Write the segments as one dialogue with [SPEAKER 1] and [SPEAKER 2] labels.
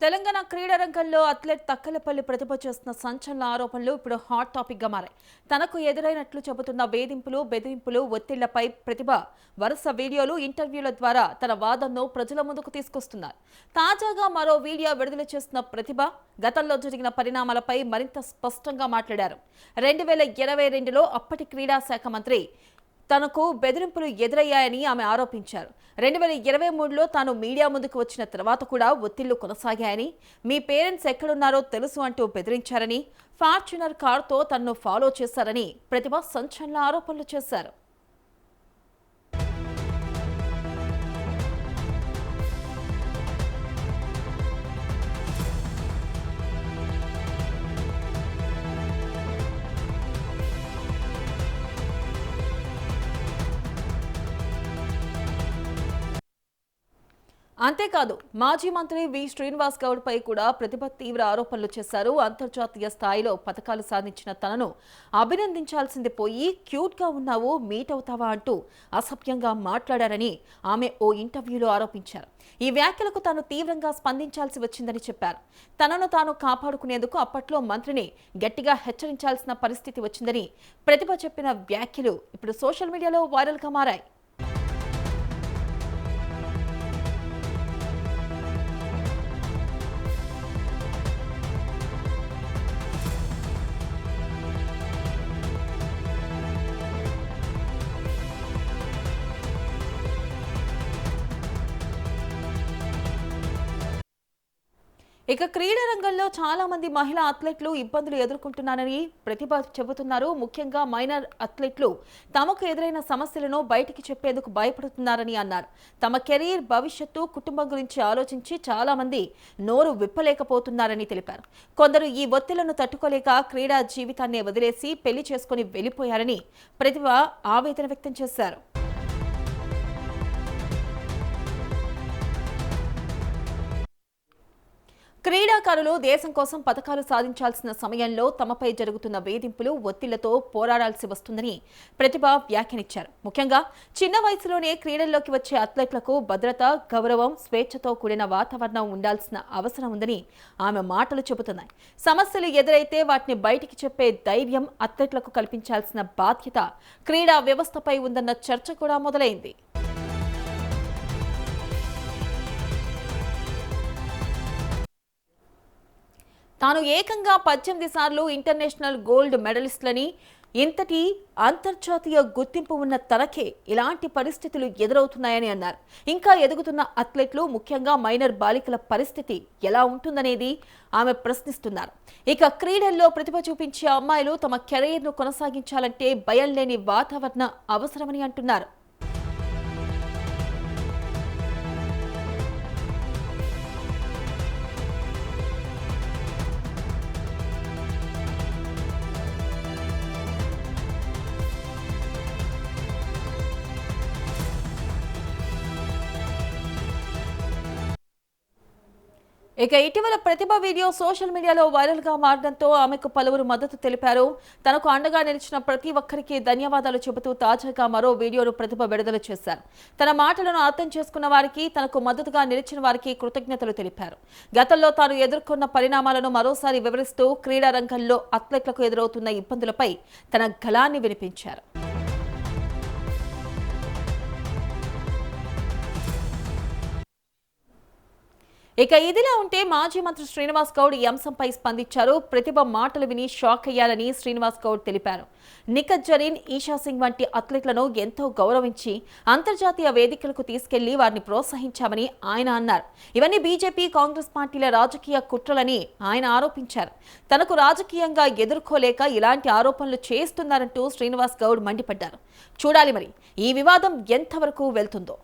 [SPEAKER 1] తెలంగాణ క్రీడా రంగంలో అథ్లెట్ తక్కలపల్లి ప్రతిభ చేస్తున్న సంచలన ఆరోపణలు ఇప్పుడు హాట్ టాపిక్ గా మారాయి. తనకు ఎదురైనట్లు చెబుతున్న వేధింపులు, బెదిరింపులు, ఒత్తిళ్లపై ప్రతిభ వరుస వీడియోలు, ఇంటర్వ్యూల ద్వారా తన వాదనను ప్రజల ముందుకు తీసుకొస్తున్నారు. తాజాగా మరో వీడియో విడుదల చేస్తున్న ప్రతిభ గతంలో జరిగిన పరిణామాలపై మరింత స్పష్టంగా మాట్లాడారు. 2022లో అప్పటి క్రీడా శాఖ మంత్రి తనకు బెదిరింపులు ఎదురయ్యాయని ఆమె ఆరోపించారు. 2023లో తాను మీడియా ముందుకు వచ్చిన తర్వాత కూడా ఒత్తిళ్లు కొనసాగాయని, మీ పేరెంట్స్ ఎక్కడున్నారో తెలుసు అంటూ బెదిరించారని, ఫార్చునర్ కారుతో తనను ఫాలో చేశారని ప్రతిభ సంచలన ఆరోపణలు చేశారు. అంతేకాదు, మాజీ మంత్రి వి శ్రీనివాస్ గౌడ్ పై కూడా ప్రతిభ తీవ్ర ఆరోపణలు చేశారు. అంతర్జాతీయ స్థాయిలో పథకాలు సాధించిన తనను అభినందించాల్సింది పోయి క్యూట్ గా ఉన్నావు, మీట్ అవుతావా అంటూ అసభ్యంగా మాట్లాడారని ఆమె ఓ ఇంటర్వ్యూలో ఆరోపించారు. ఈ వ్యాఖ్యలకు తాను తీవ్రంగా స్పందించాల్సి వచ్చిందని చెప్పారు. తనను తాను కాపాడుకునేందుకు అప్పట్లో మంత్రిని గట్టిగా హెచ్చరించాల్సిన పరిస్థితి వచ్చిందని ప్రతిభ చెప్పిన వ్యాఖ్యలు ఇప్పుడు సోషల్ మీడియాలో వైరల్ గా మారాయి. ఇక క్రీడా రంగంలో చాలా మంది మహిళా అథ్లెట్లు ఇబ్బందులు ఎదుర్కొంటున్నారని ప్రతిభ చెబుతున్నారు. ముఖ్యంగా మైనర్ అథ్లెట్లు తమకు ఎదురైన సమస్యలను బయటికి చెప్పేందుకు భయపడుతున్నారని అన్నారు. తమ కెరీర్, భవిష్యత్తు, కుటుంబం గురించి ఆలోచించి చాలా మంది నోరు విప్పలేకపోతున్నారని తెలిపారు. కొందరు ఈ ఒత్తిళ్లను తట్టుకోలేక క్రీడా జీవితాన్ని వదిలేసి పెళ్లి చేసుకుని వెళ్లిపోయారని ప్రతిభ ఆవేదన వ్యక్తం చేశారు. క్రీడాకారులు దేశం కోసం పథకాలు సాధించాల్సిన సమయంలో తమపై జరుగుతున్న వేధింపులు, ఒత్తిళ్లతో పోరాడాల్సి వస్తుందని ప్రతిభ వ్యాఖ్యానించారు. ముఖ్యంగా చిన్న వయసులోనే క్రీడల్లోకి వచ్చే అథ్లెట్లకు భద్రత, గౌరవం, స్వేచ్ఛతో కూడిన వాతావరణం ఉండాల్సిన అవసరం ఉందని ఆమె మాటలు చెబుతున్నాయి. సమస్యలు ఎదురైతే వాటిని బయటికి చెప్పే ధైర్యం అథ్లెట్లకు కల్పించాల్సిన బాధ్యత క్రీడా వ్యవస్థపై ఉందన్న చర్చ కూడా మొదలైంది. తాను ఏకంగా 18 సార్లు ఇంటర్నేషనల్ గోల్డ్ మెడలిస్ట్లని, ఇంతటి అంతర్జాతీయ గుర్తింపు ఉన్న తనకే ఇలాంటి పరిస్థితులు ఎదురవుతున్నాయని అన్నారు. ఇంకా ఎదుగుతున్న అథ్లెట్లు, ముఖ్యంగా మైనర్ బాలికల పరిస్థితి ఎలా ఉంటుందనేది ఆమె ప్రశ్నిస్తున్నారు. ఇక క్రీడల్లో ప్రతిభ చూపించే అమ్మాయిలు తమ కెరీర్ను కొనసాగించాలంటే భయం లేని వాతావరణం అవసరమని అంటున్నారు. ఇక ఇటీవల ప్రతిభ వీడియో సోషల్ మీడియాలో వైరల్ గా మారడంతో ఆమెకు పలువురు మద్దతు తెలిపారు. తనకు అండగా నిలిచిన ప్రతి ఒక్కరికి ధన్యవాదాలు చెబుతూ తాజాగా మరో వీడియోను ప్రతిభ విడుదల చేశారు. తన మాటలను అర్థం చేసుకున్న వారికి, తనకు మద్దతుగా నిలిచిన వారికి కృతజ్ఞతలు తెలిపారు. గతంలో తాను ఎదుర్కొన్న పరిణామాలను మరోసారి వివరిస్తూ క్రీడా రంగంలో అథ్లెట్లకు ఎదురవుతున్న ఇబ్బందులపై తన గళాన్ని వినిపించారు. ఇక ఇదిలా ఉంటే మాజీ మంత్రి శ్రీనివాస్ గౌడ్ ఈ అంశంపై స్పందించారు. ప్రతిభ మాటలు విని షాక్ అయ్యారని శ్రీనివాస్ గౌడ్ తెలిపారు. నిఖత్ జరీన్, ఈషా సింగ్ వంటి అథ్లెట్లను ఎంతో గౌరవించి అంతర్జాతీయ వేదికలకు తీసుకెళ్లి వారిని ప్రోత్సహించామని ఆయన అన్నారు. ఇవన్నీ బీజేపీ, కాంగ్రెస్ పార్టీల రాజకీయ కుట్రలని ఆయన ఆరోపించారు. తనకు రాజకీయంగా ఎదుర్కోలేక ఇలాంటి ఆరోపణలు చేస్తున్నారంటూ శ్రీనివాస్ గౌడ్ మండిపడ్డారు. చూడాలి మరి ఈ వివాదం ఎంతవరకు వెళ్తుందో.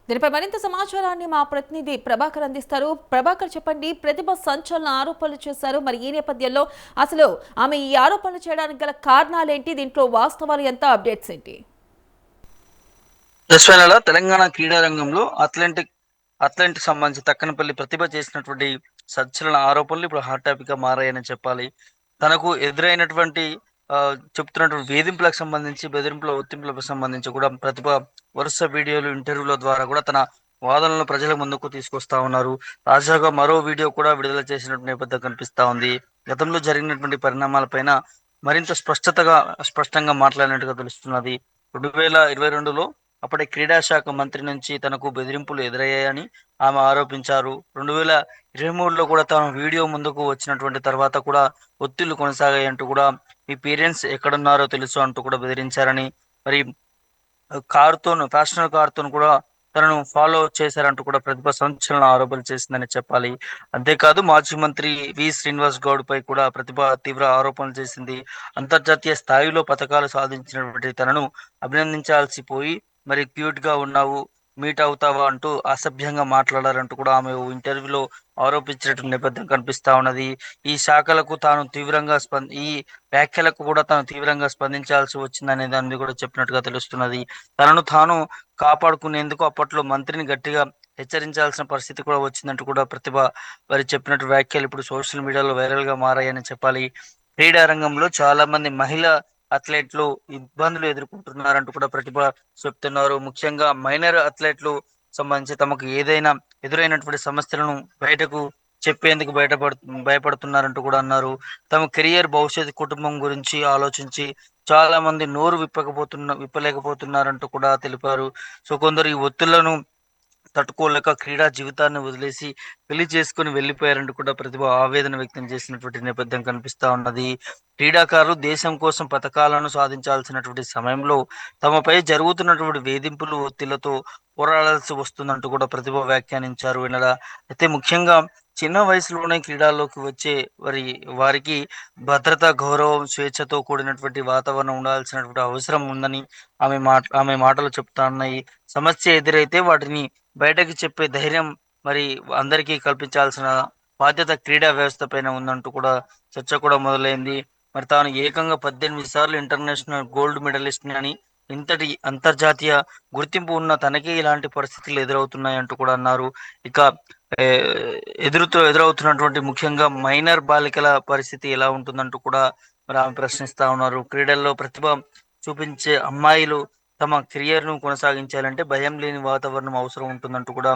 [SPEAKER 1] దీనిపై మరింత సమాచారాన్ని మా ప్రతినిధి ప్రభాకర్ అందిస్తారు. ప్రభాకర్, చెప్పండి. ప్రతిభ సంచలన ఆరోపణలు చేశారు. మరి ఈ నేపథ్యంలో అసలు ఆమె ఈ ఆరోపణలు చేయడానికి గల కారణాలేంటి? దీంట్లో వాస్తవాలు ఎంత? అప్డేట్స్ ఏంటి?
[SPEAKER 2] తెలంగాణ క్రీడా రంగంలో అథ్లెటిక్ సంబంధించి తక్కనపల్లి ప్రతిభ చేసినటువంటి సంచలన ఆరోపణలు ఇప్పుడు హాట్ టాపిక్ గా మారాయని చెప్పాలి. తనకు ఎదురైనటువంటి చెప్తున్నటువంటి వేధింపులకు సంబంధించి, బెదిరింపుల ఒత్తింపులకు సంబంధించి కూడా ప్రతిభ వరుస వీడియోలు, ఇంటర్వ్యూల ద్వారా కూడా తన వాదనలను ప్రజల ముందుకు తీసుకొస్తా ఉన్నారు. తాజాగా మరో వీడియో కూడా విడుదల చేసినటువంటి నేపథ్యం కనిపిస్తా ఉంది. గతంలో జరిగినటువంటి పరిణామాలపైన మరింత స్పష్టంగా మాట్లాడినట్టుగా తెలుస్తున్నది. 2022లో అప్పటి క్రీడా శాఖ మంత్రి నుంచి తనకు బెదిరింపులు ఎదురయ్యాయని ఆమె ఆరోపించారు. 2023లో కూడా తాను వీడియో ముందుకు వచ్చినటువంటి తర్వాత కూడా ఒత్తిళ్లు కొనసాగాయంటూ కూడా మీ పేరెంట్స్ ఎక్కడున్నారో తెలుసు అంటూ కూడా బెదిరించారని, మరి ఫ్యాషనల్ కారుతో కూడా తనను ఫాలో చేశారంటూ కూడా ప్రతిభ సంచలన ఆరోపణలు చేసిందని చెప్పాలి. అంతేకాదు మాజీ మంత్రి శ్రీనివాస్ గౌడ్ పై కూడా ప్రతిభ తీవ్ర ఆరోపణలు చేసింది. అంతర్జాతీయ స్థాయిలో పథకాలు సాధించినటువంటి తనను అభినందించాల్సి పోయి మరి క్యూట్ గా ఉన్నావు, మీట్ అవుతావా అంటూ అసభ్యంగా మాట్లాడారంటూ కూడా ఆమె ఇంటర్వ్యూలో ఆరోపించినట్టు నేపథ్యం కనిపిస్తా ఉన్నది. ఈ శాఖలకు తాను ఈ వ్యాఖ్యలకు కూడా తాను తీవ్రంగా స్పందించాల్సి వచ్చిందనే దాన్ని కూడా చెప్పినట్టుగా తెలుస్తున్నది. తనను తాను కాపాడుకునేందుకు అప్పట్లో మంత్రిని గట్టిగా హెచ్చరించాల్సిన పరిస్థితి కూడా వచ్చిందంటూ కూడా ప్రతిభ వారి చెప్పినట్టు వ్యాఖ్యలు ఇప్పుడు సోషల్ మీడియాలో వైరల్ గా మారాయని చెప్పాలి. క్రీడా రంగంలో చాలా మంది మహిళా అథ్లెట్లు ఇబ్బందులు ఎదుర్కొంటున్నారంటూ కూడా ప్రతిభ చెప్తున్నారు. ముఖ్యంగా మైనర్ అథ్లెట్లు సంబంధించి తమకు ఏదైనా ఎదురైనటువంటి సమస్యలను బయటకు చెప్పేందుకు భయపడుతున్నారంటూ కూడా అన్నారు. తమ కెరియర్, భవిష్యత్, కుటుంబం గురించి ఆలోచించి చాలా మంది నోరు విప్పలేకపోతున్నారంటూ కూడా తెలిపారు. సో కొందరు ఈ ఒత్తిళ్లను తట్టుకోలేక క్రీడా జీవితాన్ని వదిలేసి పెళ్లి చేసుకుని వెళ్లిపోయారంటూ కూడా ప్రతిభ ఆవేదన వ్యక్తం చేసినటువంటి నేపథ్యం కనిపిస్తా ఉన్నది. క్రీడాకారులు దేశం కోసం పథకాలను సాధించాల్సినటువంటి సమయంలో తమపై జరుగుతున్నటువంటి వేధింపులు, ఒత్తిళ్లతో పోరాడాల్సి వస్తుందంటూ కూడా ప్రతిభ వ్యాఖ్యానించారు. అయితే ముఖ్యంగా చిన్న వయసులోనే క్రీడల్లోకి వచ్చే వారికి భద్రత, గౌరవం, స్వేచ్ఛతో కూడినటువంటి వాతావరణం ఉండాల్సినటువంటి అవసరం ఉందని ఆమె మాటలు చెప్తా ఉన్నాయి. సమస్య ఎదురైతే వాటిని బయటకు చెప్పే ధైర్యం మరి అందరికీ కల్పించాల్సిన బాధ్యత క్రీడా వ్యవస్థ పైన ఉందంటూ కూడా చర్చ కూడా మొదలైంది. మరి తాను ఏకంగా 18 సార్లు ఇంటర్నేషనల్ గోల్డ్ మెడలిస్ట్ అని, ఇంతటి అంతర్జాతీయ గుర్తింపు ఉన్న తనకే ఇలాంటి పరిస్థితులు ఎదురవుతున్నాయంటూ కూడా అన్నారు. ఇక ఏ, ఎదురవుతున్నటువంటి ముఖ్యంగా మైనర్ బాలికల పరిస్థితి ఎలా ఉంటుందంటూ కూడా మరి ఆమె ప్రశ్నిస్తా ఉన్నారు. క్రీడల్లో ప్రతిభ చూపించే అమ్మాయిలు తమ కెరియర్ ను కొనసాగించాలంటే భయం లేని వాతావరణం అవసరం ఉంటుందంటూ కూడా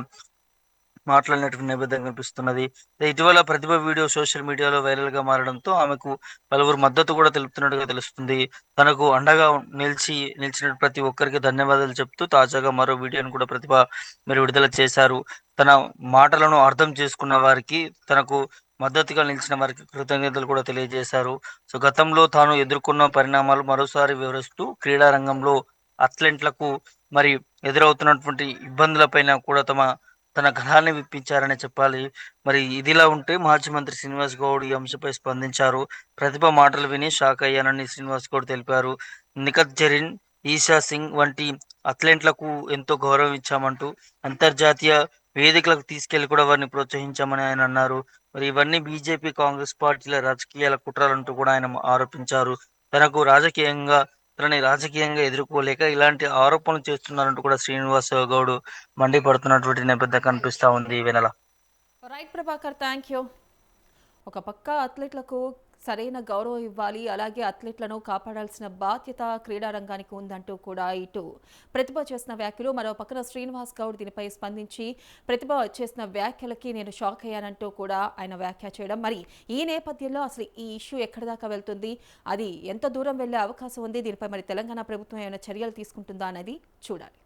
[SPEAKER 2] మాట్లాడినటువంటి నేపథ్యం కనిపిస్తున్నది. ఇటీవల ప్రతిభ వీడియో సోషల్ మీడియాలో వైరల్ గా మారడంతో ఆమెకు పలువురు మద్దతు కూడా తెలుపుతున్నట్టుగా తెలుస్తుంది. తనకు అండగా నిలిచిన ప్రతి ఒక్కరికి ధన్యవాదాలు చెప్తూ తాజాగా మరో వీడియోను కూడా ప్రతిభ మరి విడుదల చేశారు. తన మాటలను అర్థం చేసుకున్న వారికి, తనకు మద్దతుగా నిలిచిన వారికి కృతజ్ఞతలు కూడా తెలియజేశారు. సో గతంలో తాను ఎదుర్కొన్న పరిణామాలు మరోసారి వివరిస్తూ క్రీడా రంగంలో అథ్లెట్లకు మరి ఎదురవుతున్నటువంటి ఇబ్బందులపైన కూడా తన గళాన్ని విప్పించారని చెప్పాలి. మరి ఇదిలా ఉంటే మాజీ మంత్రి శ్రీనివాస్ గౌడ్ ఈ అంశంపై స్పందించారు. ప్రతిభ మాటలు విని షాక్ అయ్యానని శ్రీనివాస్ గౌడ్ తెలిపారు. నిఖత్ జరీన్, ఈషా సింగ్ వంటి అథ్లెట్లకు ఎంతో గౌరవం ఇచ్చామంటూ అంతర్జాతీయ వేదికలకు తీసుకెళ్లి కూడా వారిని ప్రోత్సహించామని ఆయన అన్నారు. మరి ఇవన్నీ బీజేపీ, కాంగ్రెస్ పార్టీల రాజకీయాల కుట్రలంటూ కూడా ఆయన ఆరోపించారు. తనని రాజకీయంగా ఎదుర్కోలేక ఇలాంటి ఆరోపణలు చేస్తున్నారంటూ కూడా శ్రీనివాస్ గౌడ్ మండిపడుతున్నటువంటి నేపథ్యం కనిపిస్తా ఉంది.
[SPEAKER 1] Right Prabhakar, thank you. ఒక పక్క అథ్లెట్లకు సరైన గౌరవం ఇవ్వాలి, అలాగే అథ్లెట్లను కాపాడాల్సిన బాధ్యత క్రీడా రంగానికి ఉందంటూ కూడా ఇటు ప్రతిభ చేసిన వ్యాఖ్యలు, మరో పక్కన శ్రీనివాస్ గౌడ్ దీనిపై స్పందించి ప్రతిభ చేసిన వ్యాఖ్యలకి నేను షాక్ అయ్యానంటూ కూడా ఆయన వ్యాఖ్య చేయడం. మరి ఈ నేపథ్యంలో అసలు ఈ ఇష్యూ ఎక్కడి దాకా వెళ్తుంది, అది ఎంత దూరం వెళ్లే అవకాశం ఉంది, దీనిపై మరి తెలంగాణ ప్రభుత్వం ఏమైనా చర్యలు తీసుకుంటుందా అనేది చూడాలి.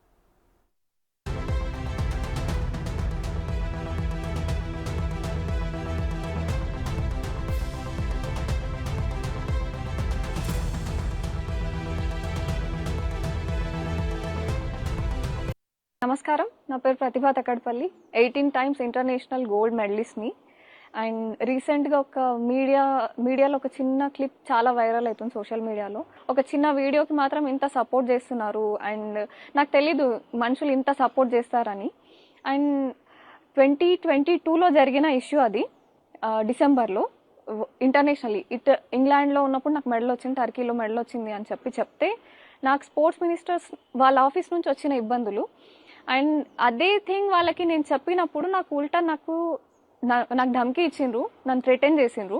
[SPEAKER 3] నమస్కారం, నా పేరు ప్రతిభ Takkallapalli. 18 times international gold మెడలిస్ట్ని. And రీసెంట్గా ఒక మీడియాలో ఒక చిన్న క్లిప్ చాలా వైరల్ అవుతుంది సోషల్ మీడియాలో. ఒక చిన్న వీడియోకి మాత్రం ఇంత సపోర్ట్ చేస్తున్నారు. అండ్ నాకు తెలీదు మనుషులు ఇంత సపోర్ట్ చేస్తారని. అండ్ 2022లో జరిగిన ఇష్యూ అది, డిసెంబర్లో ఇంటర్నేషనల్లీ ఇంగ్లాండ్లో ఉన్నప్పుడు నాకు మెడల్ వచ్చింది, టర్కీలో మెడల్ వచ్చింది అని చెప్తే నాకు స్పోర్ట్స్ మినిస్టర్స్ వాళ్ళ ఆఫీస్ నుంచి వచ్చిన ఇబ్బందులు. అండ్ అదే థింగ్ వాళ్ళకి నేను చెప్పినప్పుడు నాకు ఉల్టా నాకు ధమ్కి ఇచ్చిండ్రు, నన్ను థ్రెటన్ చేసిండ్రు.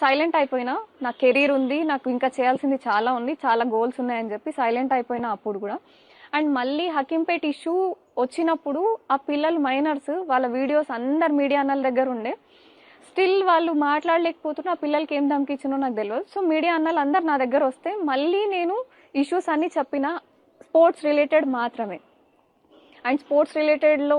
[SPEAKER 3] సైలెంట్ అయిపోయినా. నా కెరీర్ ఉంది, నాకు ఇంకా చేయాల్సింది చాలా ఉంది, చాలా గోల్స్ ఉన్నాయని చెప్పి సైలెంట్ అయిపోయినా అప్పుడు కూడా. అండ్ మళ్ళీ హకీంపేట్ ఇష్యూ వచ్చినప్పుడు ఆ పిల్లలు మైనర్స్ వాళ్ళ వీడియోస్ అందరు మీడియా అన్నల దగ్గర ఉండే. స్టిల్ వాళ్ళు మాట్లాడలేకపోతున్నా, ఆ పిల్లలకి ఏం ధమ్కిచ్చినో నాకు తెలియదు. సో మీడియా అన్నలు అందరు నా దగ్గర వస్తే మళ్ళీ నేను ఇష్యూస్ అన్నీ చెప్పిన, స్పోర్ట్స్ రిలేటెడ్ మాత్రమే. అండ్ స్పోర్ట్స్ రిలేటెడ్లో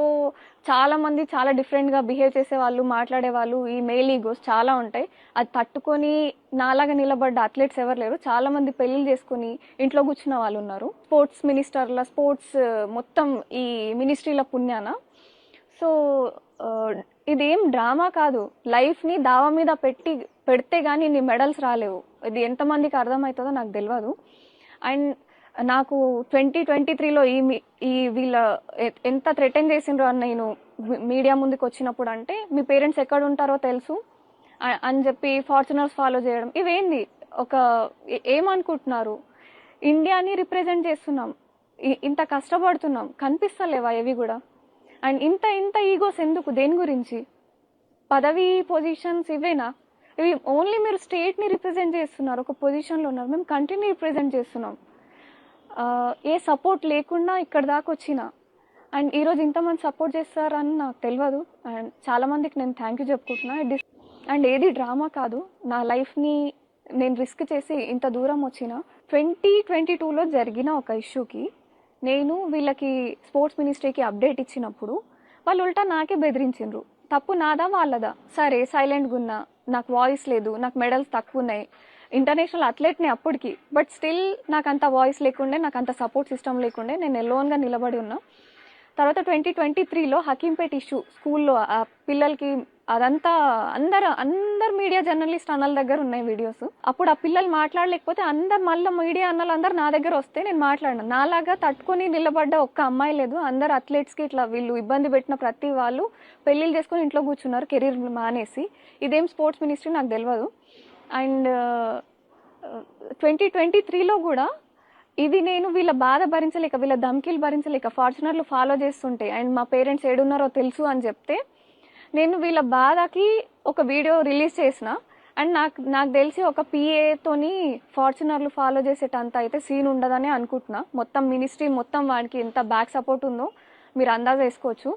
[SPEAKER 3] చాలామంది చాలా డిఫరెంట్గా బిహేవ్ చేసేవాళ్ళు, మాట్లాడేవాళ్ళు. ఈ మెయిల్ ఈగోస్ చాలా ఉంటాయి. అది తట్టుకొని నాలాగా నిలబడ్డ అథ్లెట్స్ ఎవరు లేరు. చాలామంది పెళ్ళిళ్ళు చేసుకుని ఇంట్లో కూర్చున్న వాళ్ళు ఉన్నారు. స్పోర్ట్స్ మినిస్టర్ల, స్పోర్ట్స్ మొత్తం ఈ మినిస్ట్రీల పుణ్యాన. సో ఇదేం డ్రామా కాదు. లైఫ్ని దావా మీద పెడితే కానీ నీ మెడల్స్ రాలేవు. ఇది ఎంతమందికి అర్థమవుతుందో నాకు తెలియదు. అండ్ నాకు 2023లో ఈ వీళ్ళ ఎంత థ్రెటన్ చేసిండ్రో అని నేను మీడియా ముందుకు వచ్చినప్పుడు, అంటే మీ పేరెంట్స్ ఎక్కడ ఉంటారో తెలుసు అని చెప్పి ఫార్చునర్స్ ఫాలో చేయడం, ఇవేంది? ఏమనుకుంటున్నారు? ఇండియాని రిప్రజెంట్ చేస్తున్నాం, ఇంత కష్టపడుతున్నాం, కనిపిస్తలేవా ఏవి కూడా? అండ్ ఇంత ఈగోస్ ఎందుకు? దేని గురించి? పదవి, పొజిషన్స్ ఇవేనా? ఇవి ఓన్లీ మీరు స్టేట్ని రిప్రజెంట్ చేస్తున్నారు, ఒక పొజిషన్లో ఉన్నారు. మేము కంట్రీని రిప్రజెంట్ చేస్తున్నాం. ఏ సపోర్ట్ లేకుండా ఇక్కడ దాకా వచ్చిన. అండ్ ఈరోజు ఇంతమంది సపోర్ట్ చేస్తారని నాకు తెలియదు. అండ్ చాలామందికి నేను థ్యాంక్ యూ చెప్పుకుంటున్నా. అండ్ ఏది డ్రామా కాదు. నా లైఫ్ని నేను రిస్క్ చేసి ఇంత దూరం వచ్చిన. 2022లో జరిగిన ఒక ఇష్యూకి నేను వీళ్ళకి స్పోర్ట్స్ మినిస్ట్రీకి అప్డేట్ ఇచ్చినప్పుడు వాళ్ళు ఉల్టా నాకే బెదిరించిండ్రు. తప్పు నాదా వాళ్ళదా? సరే సైలెంట్గా ఉన్నా, నాకు వాయిస్ లేదు, నాకు మెడల్స్ తక్కువ ఉన్నాయి, ఇంటర్నేషనల్ అథ్లెట్ని అప్పటికి. బట్ స్టిల్ నాకు అంత వాయిస్ లేకుండే, నాకు అంత సపోర్ట్ సిస్టమ్ లేకుండే, నేను ఎలోన్గా నిలబడి ఉన్నా. తర్వాత 2023లో హకీంపేట్ ఇష్యూ స్కూల్లో ఆ పిల్లలకి, అదంతా అందరు మీడియా జర్నలిస్ట్ అన్నల దగ్గర ఉన్నాయి వీడియోస్. అప్పుడు ఆ పిల్లలు మాట్లాడలేకపోతే మళ్ళీ మీడియా అన్నలు అందరు నా దగ్గర వస్తే నేను మాట్లాడినా. నాలాగా తట్టుకొని నిలబడ్డ ఒక్క అమ్మాయి లేదు. అందరు అథ్లెట్స్కి ఇట్లా వీళ్ళు ఇబ్బంది పెట్టిన ప్రతి వాళ్ళు పెళ్ళిళ్ళు చేసుకొని ఇంట్లో కూర్చున్నారు, కెరీర్ మానేసి. ఇదేం స్పోర్ట్స్ మినిస్ట్రీ నాకు తెలియదు. అండ్ 2023లో కూడా ఇది నేను వీళ్ళ బాధ భరించలేక, వీళ్ళ ధమ్కీలు భరించలేక ఫార్చునర్లు ఫాలో చేస్తుంటే, అండ్ మా పేరెంట్స్ ఏడున్నారో తెలుసు అని చెప్తే నేను వీళ్ళ బాధకి ఒక వీడియో రిలీజ్ చేసిన. అండ్ నాకు తెలిసి ఒక పిఏతోని ఫార్చునర్లు ఫాలో చేసేటంత అయితే సీన్ ఉండదని అనుకుంటున్నా. మొత్తం మినిస్ట్రీ మొత్తం వాడికి ఎంత బ్యాక్ సపోర్ట్ ఉందో మీరు అందాజ వేసుకోవచ్చు.